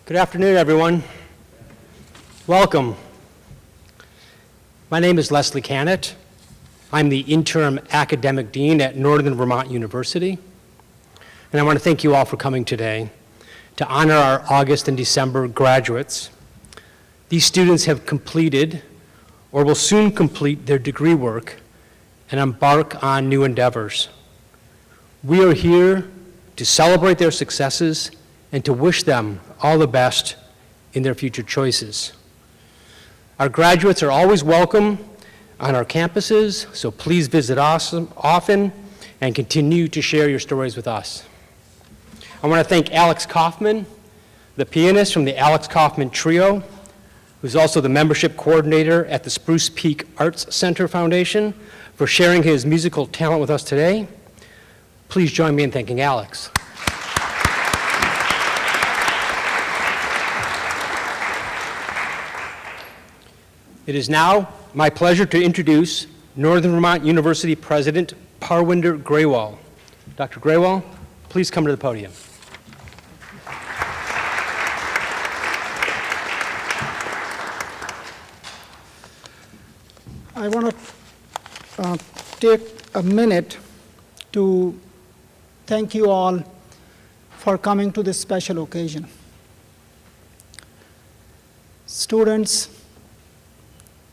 Good afternoon, everyone. Welcome. My name is Leslie Kanat. I'm the Interim Academic Dean at Northern Vermont University. And I want to thank you all for coming today to honor our August and December graduates. These students have completed or will soon complete their degree work and embark on new endeavors. We are here to celebrate their successes and to wish them all the best in their future choices. Our graduates are always welcome on our campuses, so please visit us often and continue to share your stories with us. I want to thank Alex Kaufman, the pianist from the Alex Kaufman Trio, who's also the membership coordinator at the Spruce Peak Arts Center Foundation, for sharing his musical talent with us today. Please join me in thanking Alex. It is now my pleasure to introduce Northern Vermont University President Parwinder Grewal. Dr. Grewal, please come to the podium. I want to take a minute to thank you all for coming to this special occasion. Students,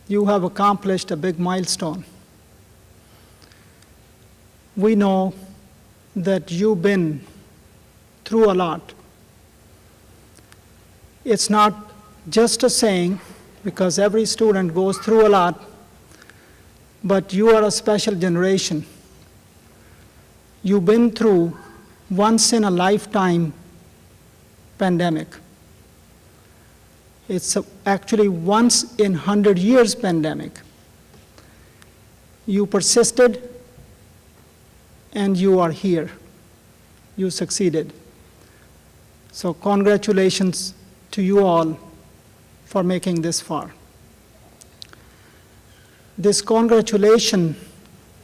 you have accomplished a big milestone. We know that you've been through a lot. It's not just a saying, because every student goes through a lot, but you are a special generation. You've been through once-in-a-lifetime pandemic. It's actually once in 100 years pandemic. You persisted and you are here. You succeeded. So congratulations to you all for making this far. This congratulation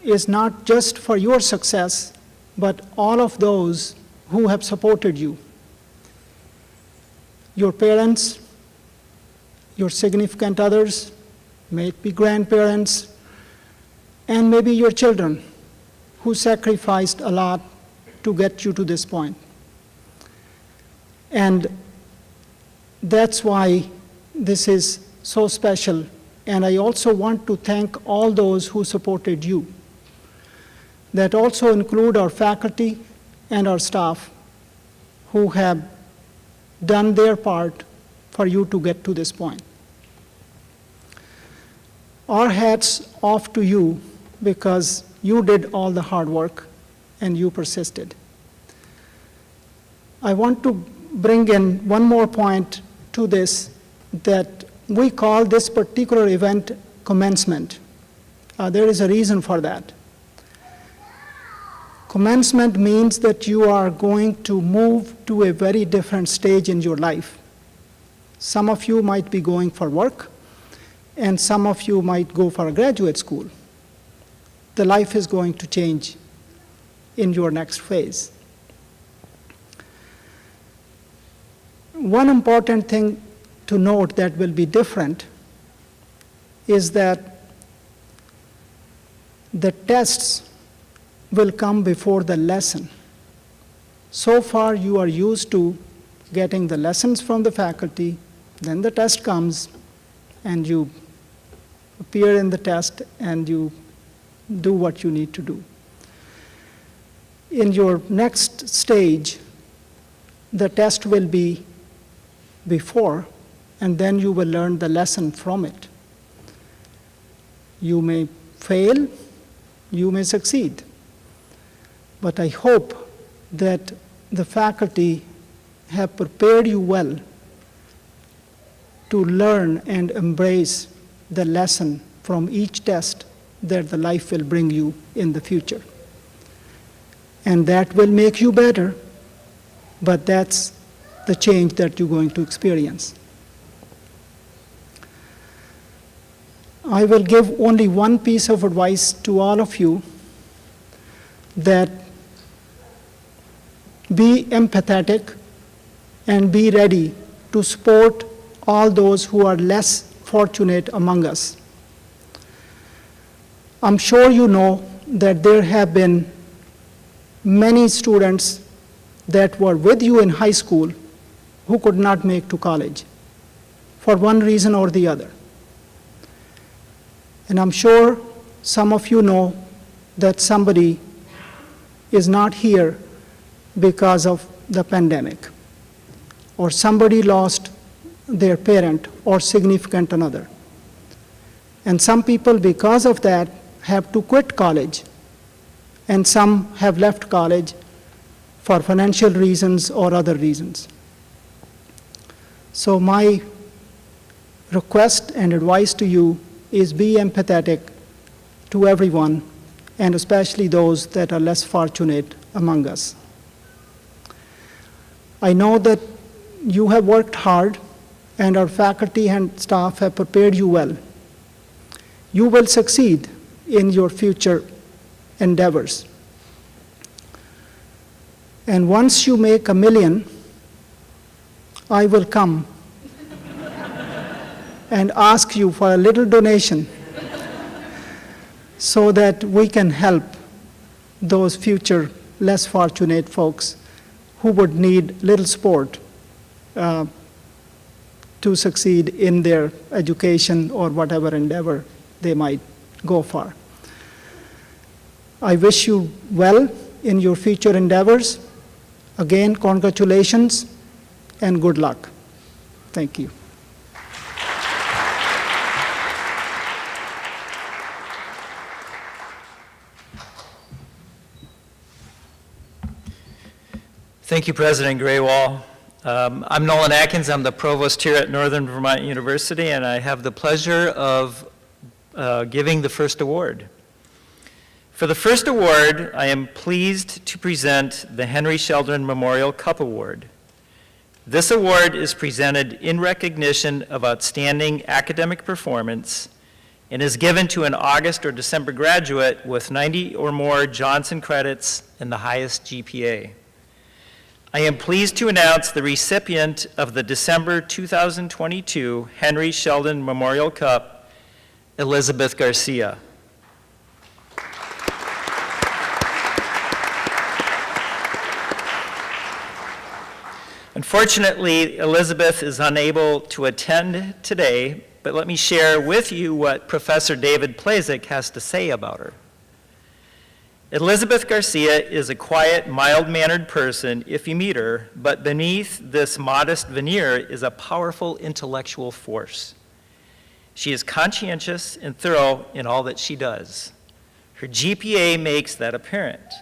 is not just for your success, but all of those who have supported you. Your parents, your significant others, may it be grandparents, and maybe your children who sacrificed a lot to get you to this point. And that's why this is so special. And I also want to thank all those who supported you. That also include our faculty and our staff who have done their part for you to get to this point. Our hats off to you because you did all the hard work and you persisted. I want to bring in one more point to this, that we call this particular event commencement. There is a reason for that. Commencement means that you are going to move to a very different stage in your life. Some of you might be going for work, and some of you might go for a graduate school. The life is going to change in your next phase. One important thing to note that will be different is that the tests will come before the lesson. So far, you are used to getting the lessons from the faculty, then the test comes, and you appear in the test, and you do what you need to do. In your next stage, the test will be before, and then you will learn the lesson from it. You may fail, you may succeed. But I hope that the faculty have prepared you well to learn and embrace the lesson from each test that the life will bring you in the future. And that will make you better, but that's the change that you're going to experience. I will give only one piece of advice to all of you, that be empathetic and be ready to support all those who are less fortunate among us. I'm sure you know that there have been many students that were with you in high school who could not make to college for one reason or the other. And I'm sure some of you know that somebody is not here because of the pandemic, or somebody lost their parent or significant another. And some people, because of that, have to quit college, and some have left college for financial reasons or other reasons. So my request and advice to you is be empathetic to everyone, and especially those that are less fortunate among us. I know that you have worked hard, and our faculty and staff have prepared you well. You will succeed in your future endeavors. And once you make $1 million, I will come and ask you for a little donation so that we can help those future less fortunate folks who would need little support to succeed in their education or whatever endeavor they might go for. I wish you well in your future endeavors. Again, congratulations and good luck. Thank you. Thank you, President Grewal. I'm Nolan Atkins. I'm the Provost here at Northern Vermont University, and I have the pleasure of giving the first award. For the first award, I am pleased to present the Henry Sheldon Memorial Cup Award. This award is presented in recognition of outstanding academic performance and is given to an August or December graduate with 90 or more Johnson credits and the highest GPA. I am pleased to announce the recipient of the December 2022 Henry Sheldon Memorial Cup, Elizabath Garcie. Unfortunately, Elizabath is unable to attend today, but let me share with you what Professor David Plazek has to say about her. Elizabath Garcie is a quiet, mild-mannered person if you meet her, but beneath this modest veneer is a powerful intellectual force. She is conscientious and thorough in all that she does. Her GPA makes that apparent.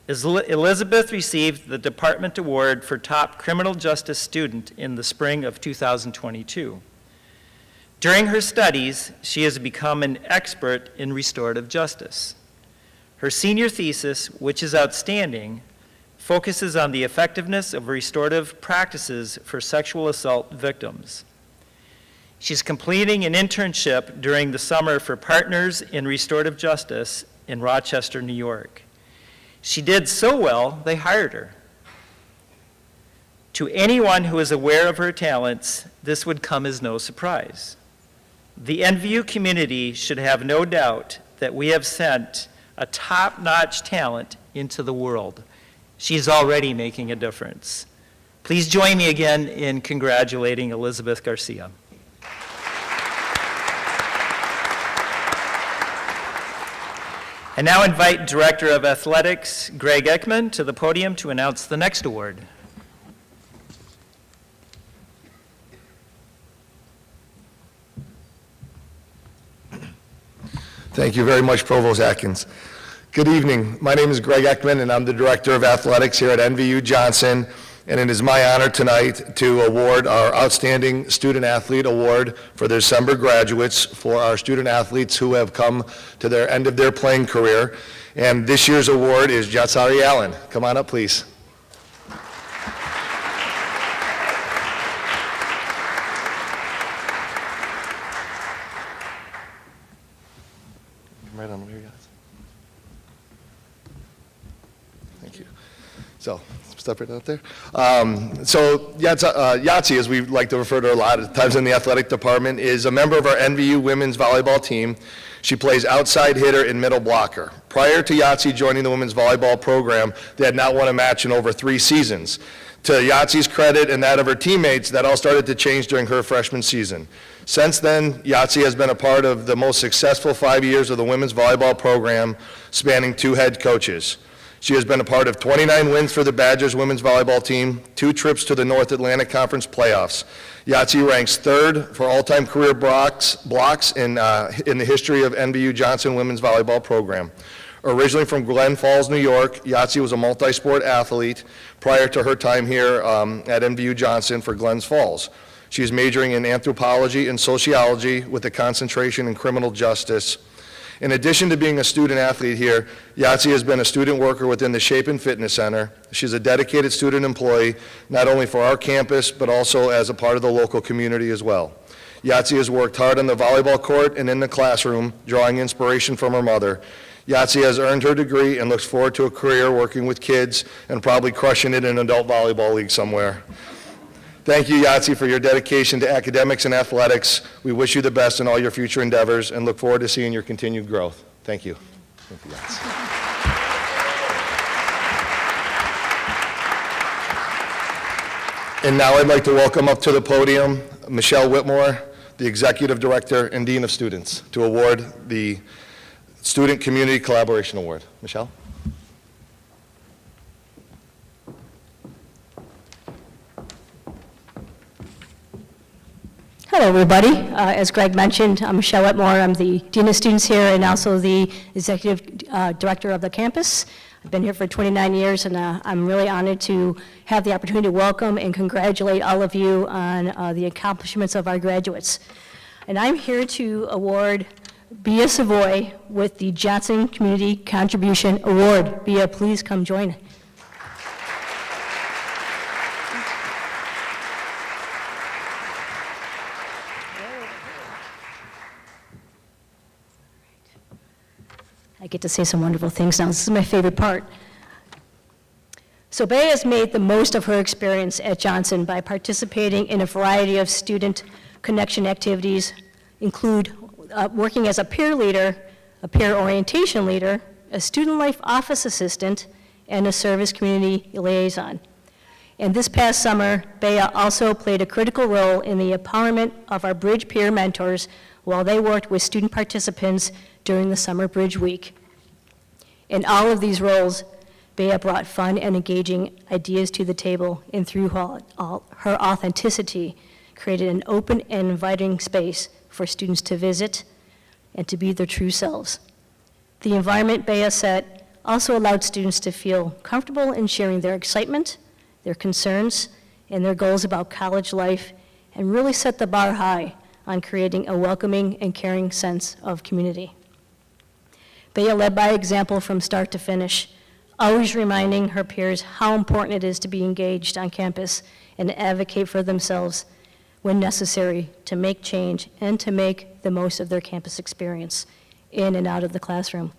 Elizabath received the Department Award for Top Criminal Justice Student in the spring of 2022. During her studies, she has become an expert in restorative justice. Her senior thesis, which is outstanding, focuses on the effectiveness of restorative practices for sexual assault victims. She's completing an internship during the summer for Partners in Restorative Justice in Rochester, New York. She did so well, they hired her. To anyone who is aware of her talents, this would come as no surprise. The NVU community should have no doubt that we have sent a top-notch talent into the world. She's already making a difference. Please join me again in congratulating Elizabath Garcie. I now invite Director of Athletics, Greg Eckman, to the podium to announce the next award. Thank you very much, Provost Atkins. Good evening. My name is Greg Eckman, and I'm the Director of Athletics here at NVU Johnson, and it is my honor tonight to award our Outstanding Student Athlete Award for the December graduates for our student athletes who have come to their end of their playing career. And this year's award is Yatzari Allen. Come on up, please. Right on over here, guys. Thank you. So, step right out there. So Yatsi, as we like to refer to her a lot of times in the athletic department, is a member of our NVU women's volleyball team. She plays outside hitter and middle blocker. Prior to Yatsi joining the women's volleyball program, they had not won a match in over 3 seasons. To Yatsi's credit and that of her teammates, that all started to change during her freshman season. Since then, Yatsi has been a part of the most successful 5 years of the women's volleyball program, spanning 2 head coaches. She has been a part of 29 wins for the Badgers women's volleyball team, 2 trips to the North Atlantic Conference playoffs. Yatsi ranks 3rd for all-time career blocks in the history of NVU Johnson women's volleyball program. Originally from Glens Falls, New York, Yatsi was a multi-sport athlete prior to her time here at NVU Johnson for Glens Falls. She is majoring in anthropology and sociology with a concentration in criminal justice. In addition to being a student athlete here, Yatsi has been a student worker within the Shape and Fitness Center. She's a dedicated student employee, not only for our campus, but also as a part of the local community as well. Yatsi has worked hard on the volleyball court and in the classroom, drawing inspiration from her mother. Yatsi has earned her degree and looks forward to a career working with kids and probably crushing it in an adult volleyball league somewhere. Thank you, Yatsi, for your dedication to academics and athletics. We wish you the best in all your future endeavors and look forward to seeing your continued growth. Thank you. Thank you, Yatsi. And now I'd like to welcome up to the podium Michele Whitmore, the Executive Director and Dean of Students, to award the Student Community Collaboration Award. Michele? Hello, everybody. As Greg mentioned, I'm Michele Whitmore. I'm the Dean of Students here and also the Executive Director of the campus. I've been here for 29 years, and I'm really honored to have the opportunity to welcome and congratulate all of you on the accomplishments of our graduates. And I'm here to award Bea Savoy with the Johnson Community Contribution Award. Bea, please come join. I get to say some wonderful things now. This is my favorite part. So Bea has made the most of her experience at Johnson by participating in a variety of student connection activities, include working as a peer leader, a peer orientation leader, a student life office assistant, and a service community liaison. And this past summer, Bea also played a critical role in the empowerment of our Bridge peer mentors while they worked with student participants during the Summer Bridge Week. In all of these roles, Bea brought fun and engaging ideas to the table, and through her authenticity, created an open and inviting space for students to visit and to be their true selves. The environment Bea set also allowed students to feel comfortable in sharing their excitement, their concerns, and their goals about college life, and really set the bar high on creating a welcoming and caring sense of community. Bea led by example from start to finish, always reminding her peers how important it is to be engaged on campus and advocate for themselves when necessary to make change and to make the most of their campus experience in and out of the classroom.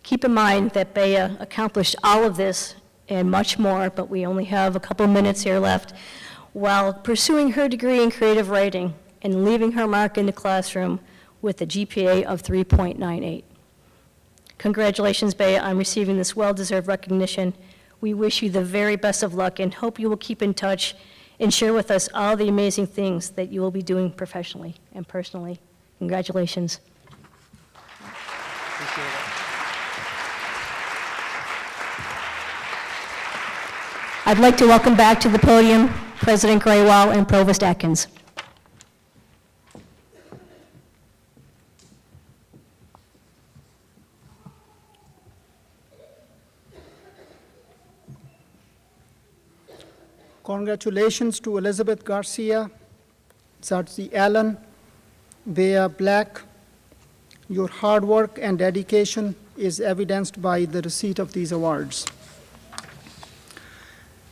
Keep in mind that Bea accomplished all of this and much more, but we only have a couple minutes here left, while pursuing her degree in creative writing and leaving her mark in the classroom with a GPA of 3.98. Congratulations, Bea, on receiving this well-deserved recognition. We wish you the very best of luck and hope you will keep in touch and share with us all the amazing things that you will be doing professionally and personally. Congratulations. Appreciate it. I'd like to welcome back to the podium President Grewal and Provost Atkins. Congratulations to Elizabath Garcia, Yatzari Allen, Bea Blacke. Your hard work and dedication is evidenced by the receipt of these awards.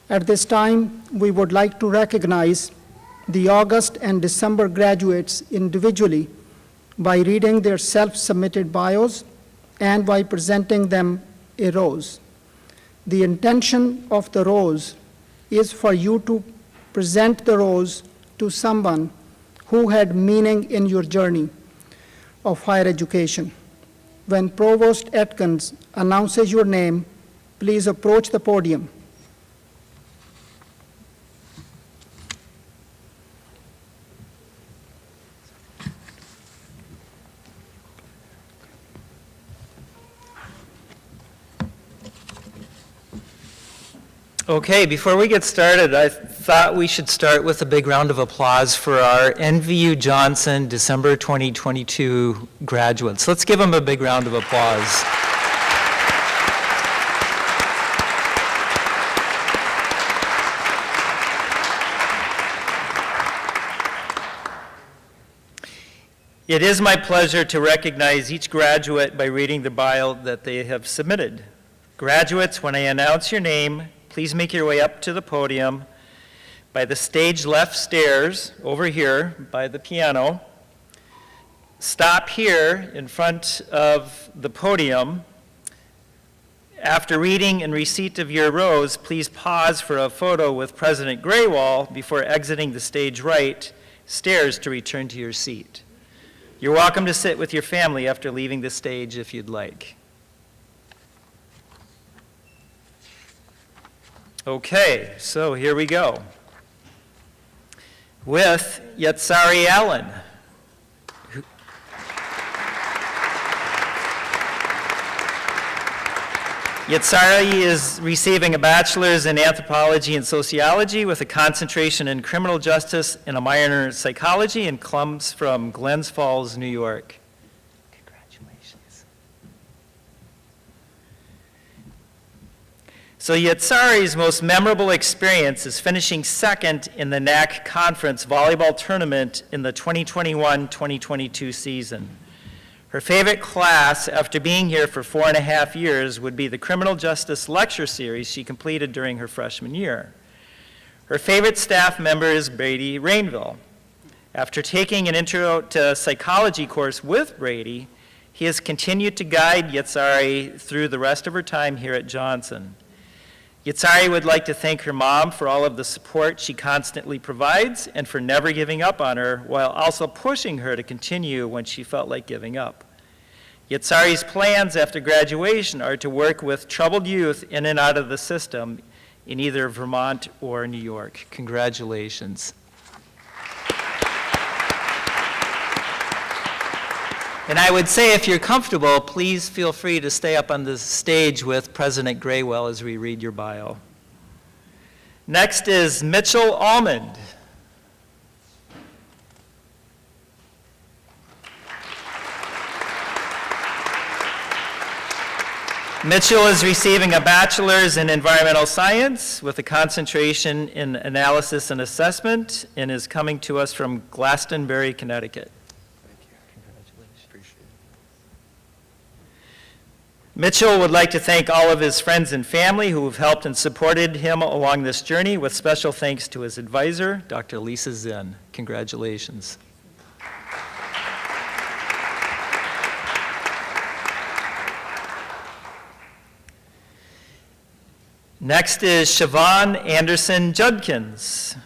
At this time, we would like to recognize the August and December graduates individually by reading their self-submitted bios and by presenting them a rose. The intention of the rose is for you to present the rose to someone who had meaning in your journey of higher education. When Provost Atkins announces your name, please approach the podium. Okay, before we get started, I thought we should start with a big round of applause for our NVU Johnson December 2022 graduates. Let's give them a big round of applause. It is my pleasure to recognize each graduate by reading the bio that they have submitted. Graduates, when I announce your name, please make your way up to the podium by the stage left stairs over here by the piano. Stop here in front of the podium. After reading and receipt of your rose, please pause for a photo with President Grewal before exiting the stage right stairs to return to your seat. You're welcome to sit with your family after leaving the stage if you'd like. Okay, so here we go. With Yatzari Allen. Yatzari is receiving a bachelor's in anthropology and sociology with a concentration in criminal justice and a minor in psychology, and comes from Glens Falls, New York. Congratulations. So Yatzari's most memorable experience is finishing second in the NAC Conference volleyball tournament in the 2021-2022 season. Her favorite class, after being here for 4.5 years, would be the Criminal Justice Lecture Series she completed during her freshman year. Her favorite staff member is Brady Rainville. After taking an Intro to Psychology course with Brady, he has continued to guide Yatzari through the rest of her time here at Johnson. Yatzari would like to thank her mom for all of the support she constantly provides and for never giving up on her, while also pushing her to continue when she felt like giving up. Yatzari's plans after graduation are to work with troubled youth in and out of the system in either Vermont or New York. Congratulations. And I would say, if you're comfortable, please feel free to stay up on the stage with President Grewal as we read your bio. Next is Mitchell Almond. Mitchell is receiving a bachelor's in environmental science with a concentration in analysis and assessment, and is coming to us from Glastonbury, Connecticut. Mitchell would like to thank all of his friends and family who have helped and supported him along this journey, with special thanks to his advisor, Dr. Lisa Zinn. Congratulations. Next is Siobhan Anderson Judkins.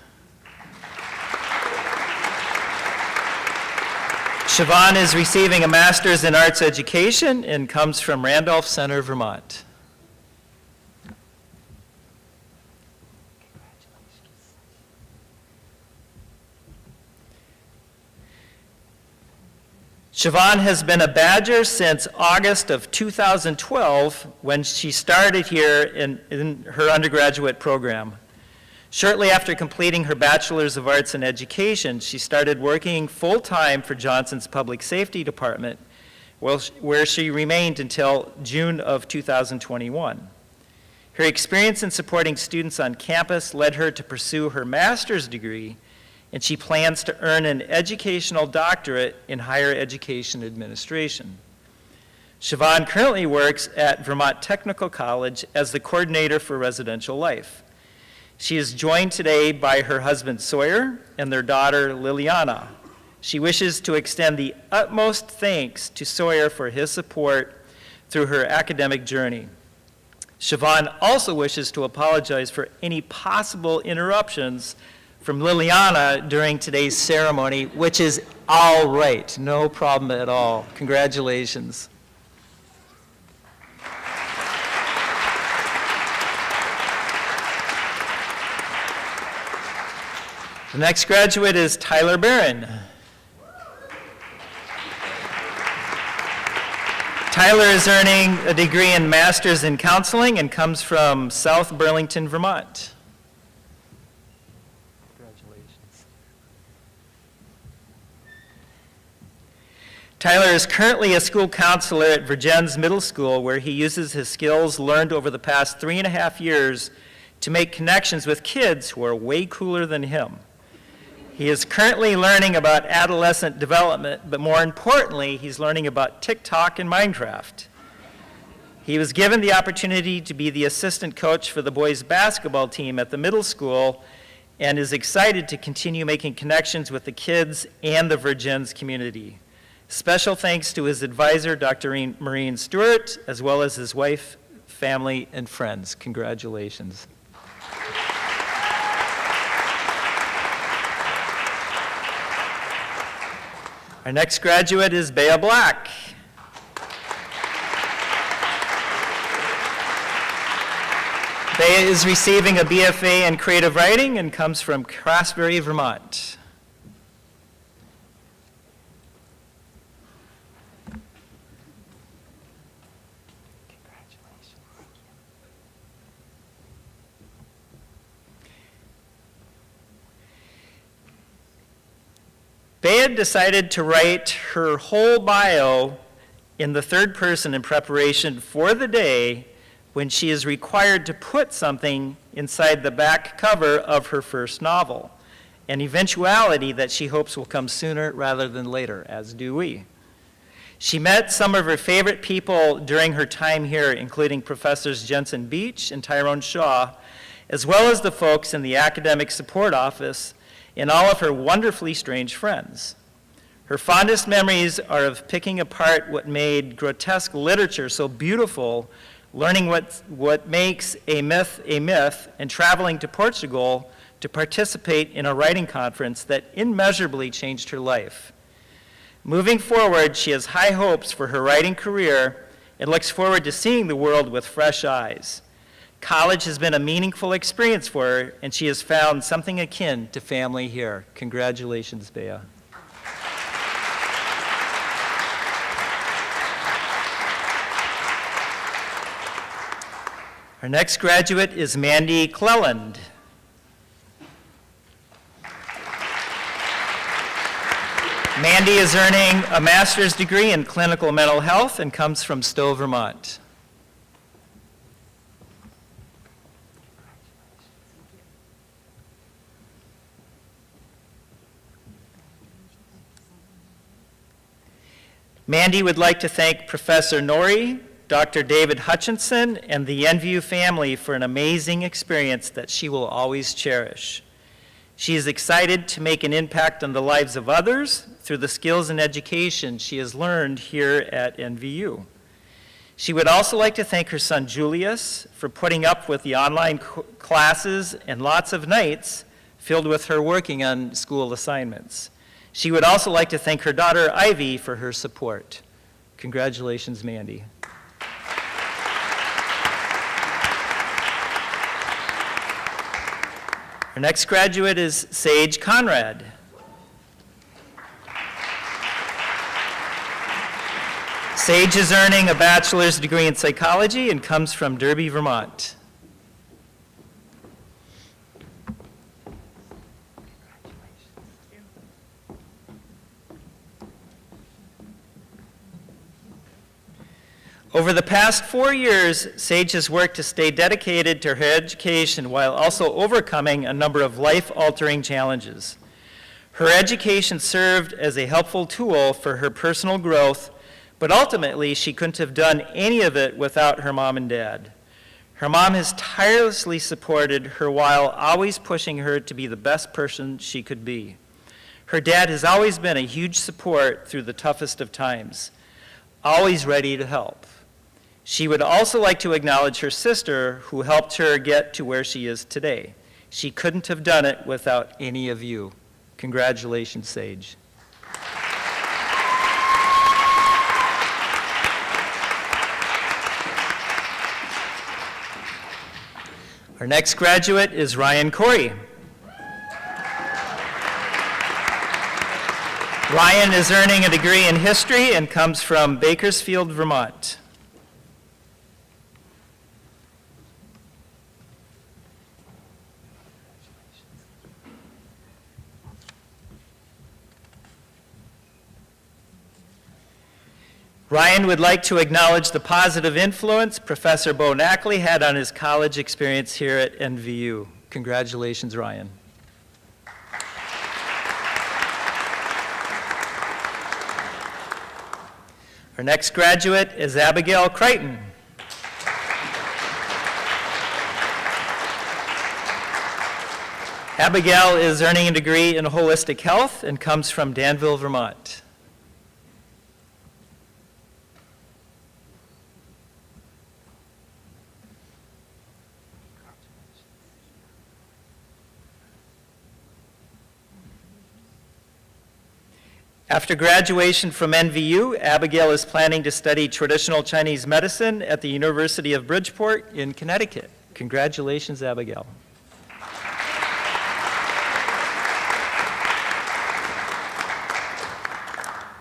Siobhan is receiving a master's in arts education and comes from Randolph Center, Vermont. Siobhan has been a Badger since August of 2012, when she started here in her undergraduate program. Shortly after completing her Bachelor's of Arts in Education, she started working full-time for Johnson's Public Safety Department, where she remained until June of 2021. Her experience in supporting students on campus led her to pursue her master's degree, and she plans to earn an educational doctorate in higher education administration. Siobhan currently works at Vermont Technical College as the coordinator for residential life. She is joined today by her husband Sawyer and their daughter Liliana. She wishes to extend the utmost thanks to Sawyer for his support through her academic journey. Siobhan also wishes to apologize for any possible interruptions from Liliana during today's ceremony, which is all right, no problem at all. Congratulations. The next graduate is Tyler Barron. Tyler is earning a degree in Master's in Counseling and comes from South Burlington, Vermont. Congratulations. Tyler is currently a school counselor at Virgins Middle School, where he uses his skills learned over the past 3.5 years to make connections with kids who are way cooler than him. He is currently learning about adolescent development, but more importantly, he's learning about TikTok and Minecraft. He was given the opportunity to be the assistant coach for the boys' basketball team at the middle school and is excited to continue making connections with the kids and the Virgins community. Special thanks to his advisor, Dr. Maureen Stewart, as well as his wife, family, and friends. Congratulations. Our next graduate is Bea Blacke. Bea is receiving a BFA in creative writing and comes from Craftsbury, Vermont. Bea decided to write her whole bio in the third person in preparation for the day when she is required to put something inside the back cover of her first novel, an eventuality that she hopes will come sooner rather than later, as do we. She met some of her favorite people during her time here, including Professors Jensen Beach and Tyrone Shaw, as well as the folks in the Academic Support Office and all of her wonderfully strange friends. Her fondest memories are of picking apart what made grotesque literature so beautiful, learning what makes a myth, and traveling to Portugal to participate in a writing conference that immeasurably changed her life. Moving forward, she has high hopes for her writing career and looks forward to seeing the world with fresh eyes. College has been a meaningful experience for her, and she has found something akin to family here. Congratulations, Bea. Our next graduate is Mandy Cleland. Mandy is earning a master's degree in clinical mental health and comes from Stowe, Vermont. Mandy would like to thank Professor Norrie, Dr. David Hutchinson, and the NVU family for an amazing experience that she will always cherish. She is excited to make an impact on the lives of others through the skills and education she has learned here at NVU. She would also like to thank her son Julius for putting up with the online classes and lots of nights filled with her working on school assignments. She would also like to thank her daughter Ivy for her support. Congratulations, Mandy. Our next graduate is Sage Conrad. Sage is earning a bachelor's degree in psychology and comes from Derby, Vermont. Over the past 4 years, Sage has worked to stay dedicated to her education while also overcoming a number of life-altering challenges. Her education served as a helpful tool for her personal growth, but ultimately she couldn't have done any of it without her mom and dad. Her mom has tirelessly supported her while always pushing her to be the best person she could be. Her dad has always been a huge support through the toughest of times, always ready to help. She would also like to acknowledge her sister, who helped her get to where she is today. She couldn't have done it without any of you. Congratulations, Sage. Our next graduate is Ryan Corey. Ryan is earning a degree in history and comes from Bakersfield, Vermont. Ryan would like to acknowledge the positive influence Professor Bea Blacke had on his college experience here at NVU. Congratulations, Ryan. Our next graduate is Abigail Crichton. Abigail is earning a degree in holistic health and comes from Danville, Vermont. After graduation from NVU, Abigail is planning to study traditional Chinese medicine at the University of Bridgeport in Connecticut. Congratulations, Abigail.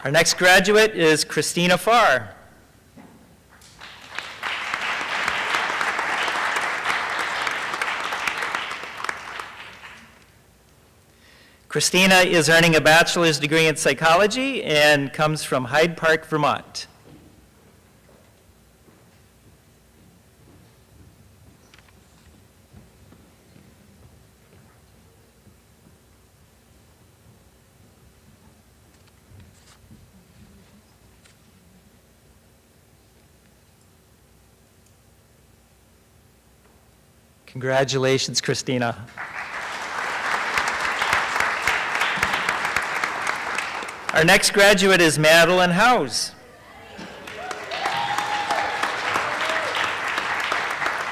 Our next graduate is Christina Farr. Christina is earning a bachelor's degree in psychology and comes from Hyde Park, Vermont. Congratulations, Christina. Our next graduate is Madeline Howes.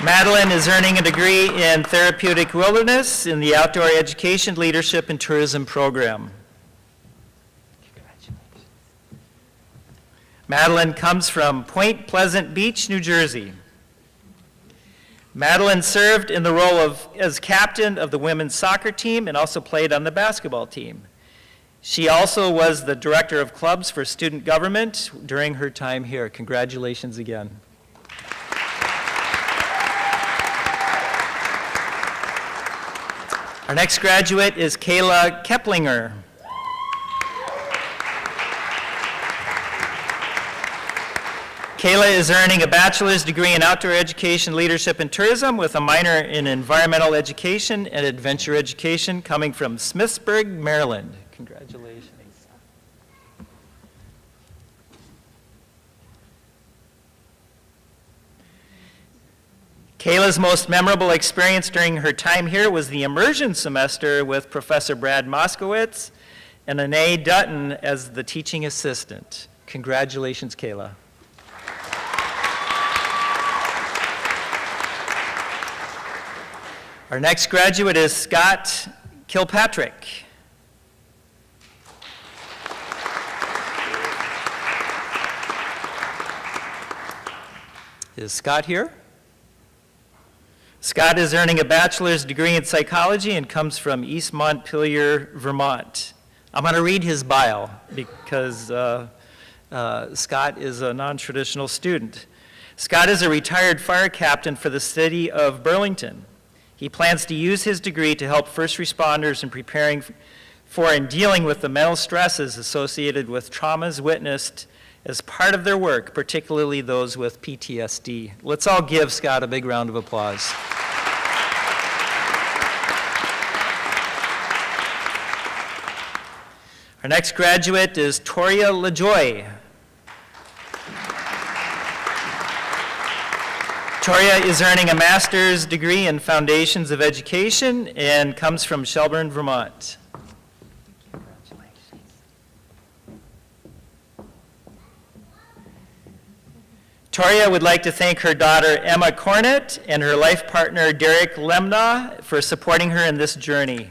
Madeline is earning a degree in therapeutic wilderness in the Outdoor Education, Leadership, and Tourism program. Madeline comes from Point Pleasant Beach, New Jersey. Madeline served in the role as captain of the women's soccer team and also played on the basketball team. She also was the director of clubs for student government during her time here. Congratulations again. Our next graduate is Kayla Keplinger. Kayla is earning a bachelor's degree in outdoor education, leadership, and tourism with a minor in environmental education and adventure education coming from Smithsburg, Maryland. Congratulations. Kayla's most memorable experience during her time here was the immersion semester with Professor Brad Moskowitz and Anae Dutton as the teaching assistant. Congratulations, Kayla. Our next graduate is Scott Kilpatrick. Is Scott here? Scott is earning a bachelor's degree in psychology and comes from East Montpelier, Vermont. I'm going to read his bio because Scott is a non-traditional student. Scott is a retired fire captain for the city of Burlington. He plans to use his degree to help first responders in preparing for and dealing with the mental stresses associated with traumas witnessed as part of their work, particularly those with PTSD. Let's all give Scott a big round of applause. Our next graduate is Toria LaJoy. Toria is earning a master's degree in Foundations of Education and comes from Shelburne, Vermont. Toria would like to thank her daughter Emma Cornett and her life partner Derek Lemna for supporting her in this journey.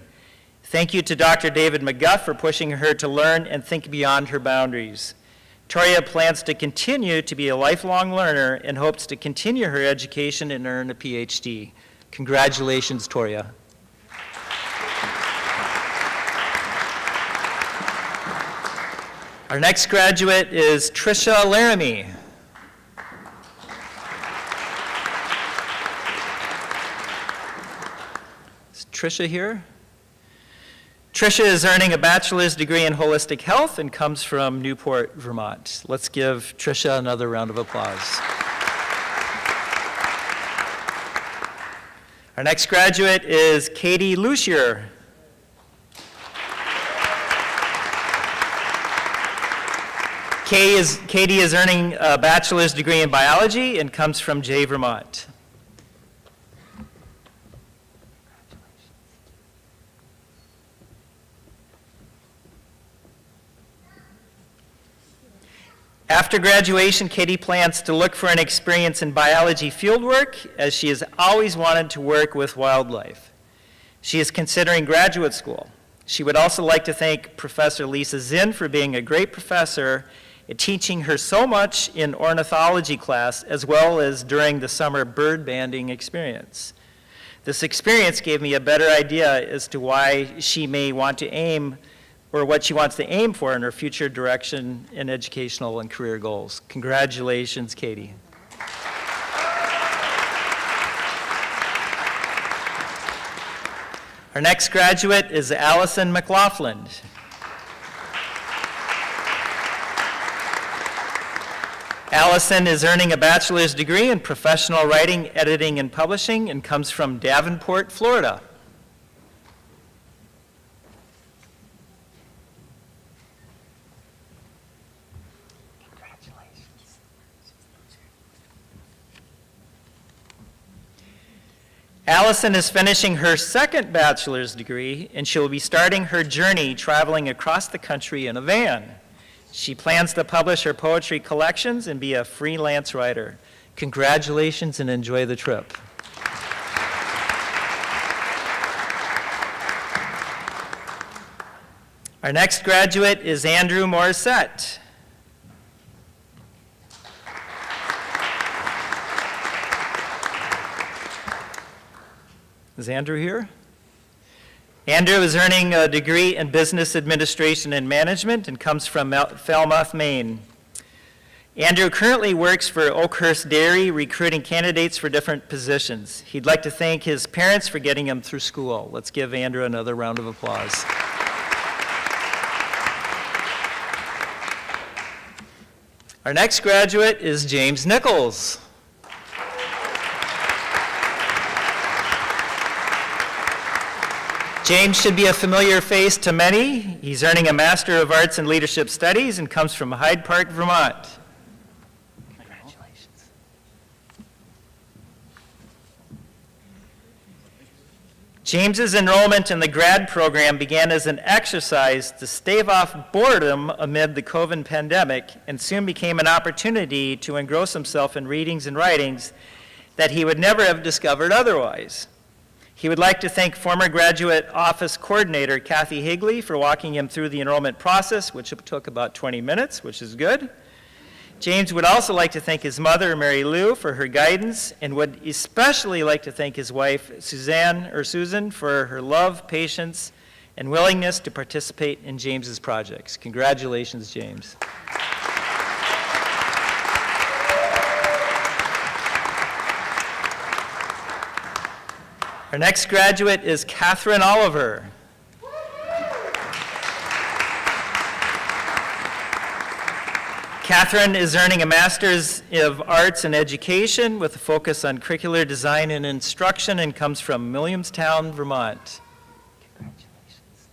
Thank you to Dr. David McGuff for pushing her to learn and think beyond her boundaries. Toria plans to continue to be a lifelong learner and hopes to continue her education and earn a PhD. Congratulations, Toria. Our next graduate is Tricia Laramie. Is Tricia here? Tricia is earning a bachelor's degree in holistic health and comes from Newport, Vermont. Let's give Tricia another round of applause. Our next graduate is Katie Lucier. Katie is earning a bachelor's degree in biology and comes from Jay, Vermont. After graduation, Katie plans to look for an experience in biology fieldwork, as she has always wanted to work with wildlife. She is considering graduate school. She would also like to thank Professor Lisa Zinn for being a great professor and teaching her so much in ornithology class, as well as during the summer bird banding experience. This experience gave me a better idea as to why she may want to aim, or what she wants to aim for in her future direction in educational and career goals. Congratulations, Katie. Our next graduate is Allison McLaughlin. Allison is earning a bachelor's degree in professional writing, editing, and publishing and comes from Davenport, Florida. Congratulations. Allison is finishing her second bachelor's degree, and she will be starting her journey traveling across the country in a van. She plans to publish her poetry collections and be a freelance writer. Congratulations and enjoy the trip. Our next graduate is Andrew Morissette. Is Andrew here? Andrew is earning a degree in business administration and management and comes from Falmouth, Maine. Andrew currently works for Oakhurst Dairy, recruiting candidates for different positions. He'd like to thank his parents for getting him through school. Let's give Andrew another round of applause. Our next graduate is James Nichols. James should be a familiar face to many. He's earning a Master of Arts in Leadership Studies and comes from Hyde Park, Vermont. Congratulations. James's enrollment in the grad program began as an exercise to stave off boredom amid the COVID pandemic and soon became an opportunity to engross himself in readings and writings that he would never have discovered otherwise. He would like to thank former graduate office coordinator Kathy Higley for walking him through the enrollment process, which took about 20 minutes, which is good. James would also like to thank his mother, Mary Lou, for her guidance, and would especially like to thank his wife, Susan, for her love, patience, and willingness to participate in James's projects. Congratulations, James. Our next graduate is Catherine Oliver. Catherine is earning a Master's of Arts in Education with a focus on curricular design and instruction and comes from Williamstown, Vermont. Congratulations.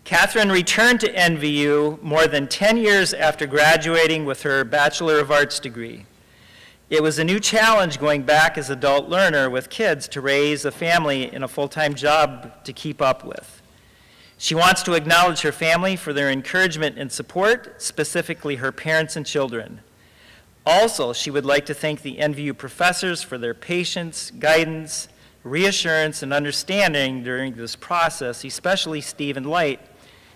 Catherine returned to NVU more than 10 years after graduating with her Bachelor of Arts degree. It was a new challenge going back as an adult learner with kids to raise a family and a full-time job to keep up with. She wants to acknowledge her family for their encouragement and support, specifically her parents and children. Also, she would like to thank the NVU professors for their patience, guidance, reassurance, and understanding during this process, especially Stephen Light,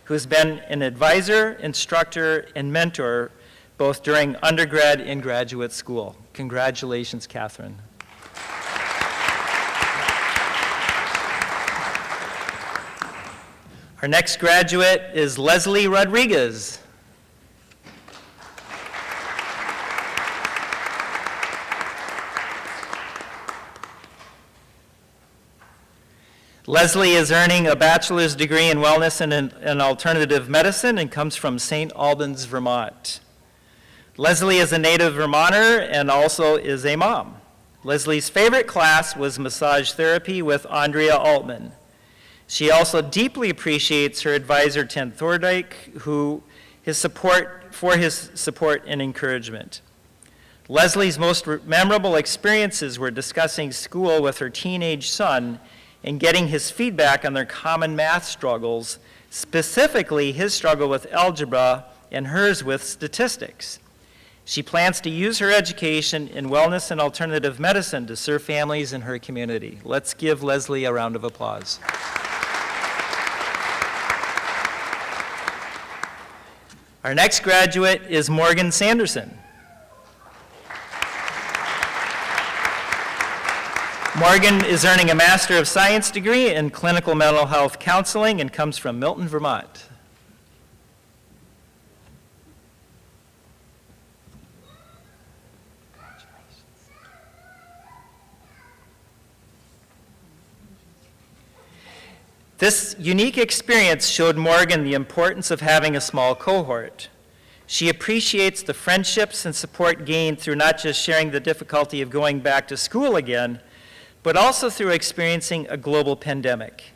who has been an advisor, instructor, and mentor both during undergrad and graduate school. Congratulations, Catherine. Our next graduate is Leslie Rodriguez. Leslie is earning a bachelor's degree in wellness and alternative medicine and comes from St. Albans, Vermont. Leslie is a native Vermonter and also is a mom. Leslie's favorite class was massage therapy with Andrea Altman. She also deeply appreciates her advisor, Tim Thordyke, his support and encouragement. Leslie's most memorable experiences were discussing school with her teenage son and getting his feedback on their common math struggles, specifically his struggle with algebra and hers with statistics. She plans to use her education in wellness and alternative medicine to serve families in her community. Let's give Leslie a round of applause. Our next graduate is Morgan Sanderson. Morgan is earning a Master of Science degree in clinical mental health counseling and comes from Milton, Vermont. This unique experience showed Morgan the importance of having a small cohort. She appreciates the friendships and support gained through not just sharing the difficulty of going back to school again, but also through experiencing a global pandemic.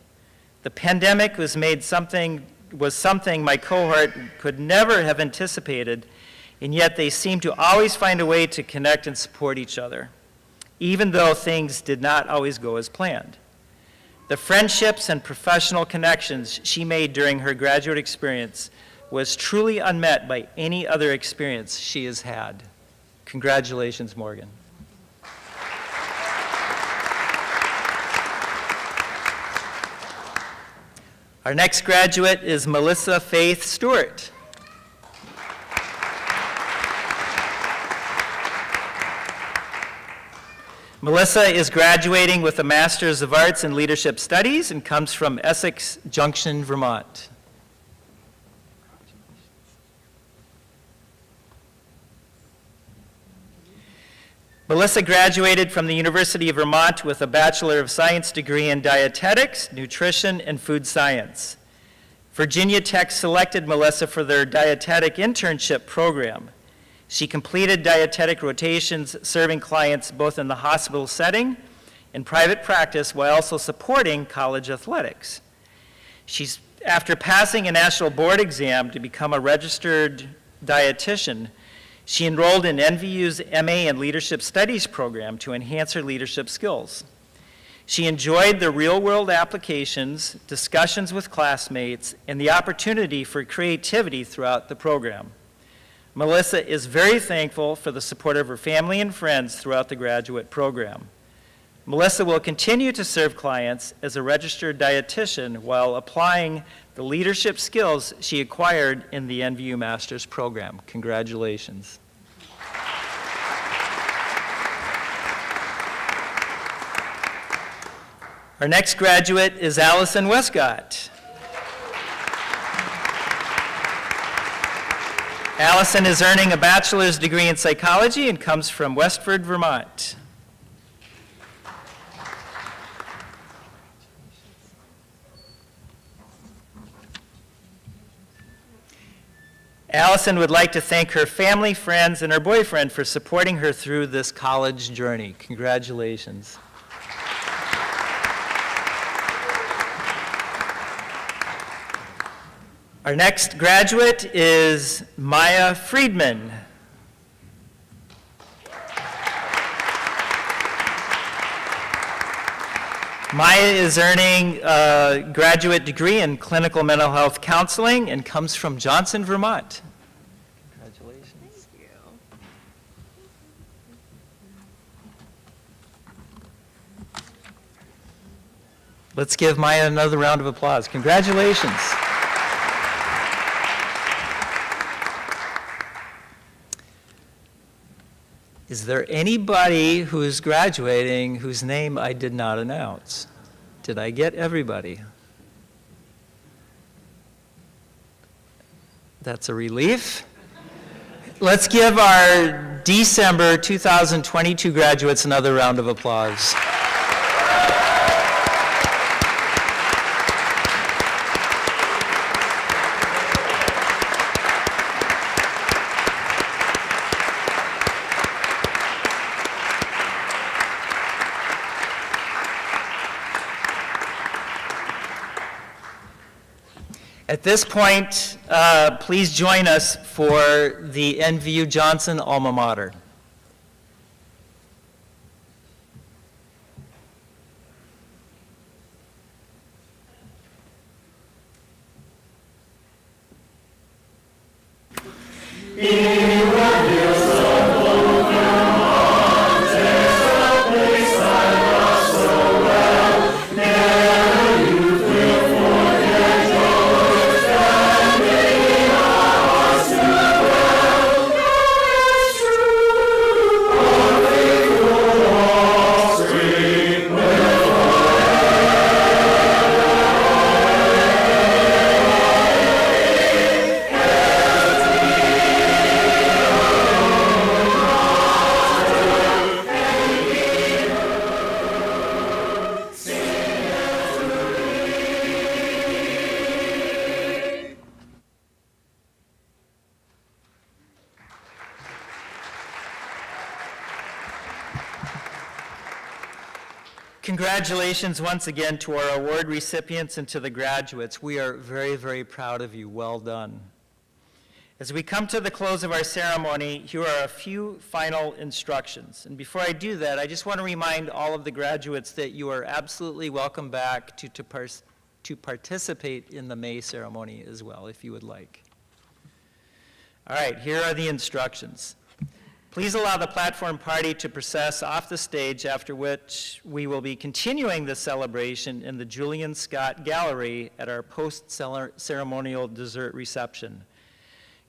The pandemic was something my cohort could never have anticipated, and yet they seemed to always find a way to connect and support each other, even though things did not always go as planned. The friendships and professional connections she made during her graduate experience was truly unmet by any other experience she has had. Congratulations, Morgan. Our next graduate is Melissa Faith Stewart. Melissa is graduating with a Master's of Arts in Leadership Studies and comes from Essex Junction, Vermont. Melissa graduated from the University of Vermont with a Bachelor of Science degree in Dietetics, Nutrition, and Food Science. Virginia Tech selected Melissa for their dietetic internship program. She completed dietetic rotations serving clients both in the hospital setting and private practice while also supporting college athletics. After passing a national board exam to become a registered dietitian, she enrolled in NVU's MA in Leadership Studies program to enhance her leadership skills. She enjoyed the real-world applications, discussions with classmates, and the opportunity for creativity throughout the program. Melissa is very thankful for the support of her family and friends throughout the graduate program. Melissa will continue to serve clients as a registered dietitian while applying the leadership skills she acquired in the NVU Master's program. Congratulations. Our next graduate is Allison Westcott. Allison is earning a bachelor's degree in psychology and comes from Westford, Vermont. Allison would like to thank her family, friends, and her boyfriend for supporting her through this college journey. Congratulations. Our next graduate is Maya Friedman. Maya is earning a graduate degree in clinical mental health counseling and comes from Johnson, Vermont. Congratulations. Let's give Maya another round of applause. Congratulations. Is there anybody who's graduating whose name I did not announce? Did I get everybody? That's a relief. Let's give our December 2022 graduates another round of applause. At this point, please join us for the NVU Johnson alma mater. Congratulations once again to our award recipients and to the graduates. We are very, very proud of you. Well done. As we come to the close of our ceremony, here are a few final instructions. And before I do that, I just want to remind all of the graduates that you are absolutely welcome back to participate in the May ceremony as well, if you would like. All right, here are the instructions. Please allow the platform party to process off the stage, after which we will be continuing the celebration in the Julian Scott Gallery at our post-ceremonial dessert reception.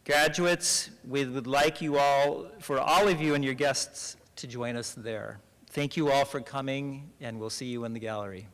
Graduates, we would like you all, for all of you and your guests, to join us there. Thank you all for coming, and we'll see you in the gallery.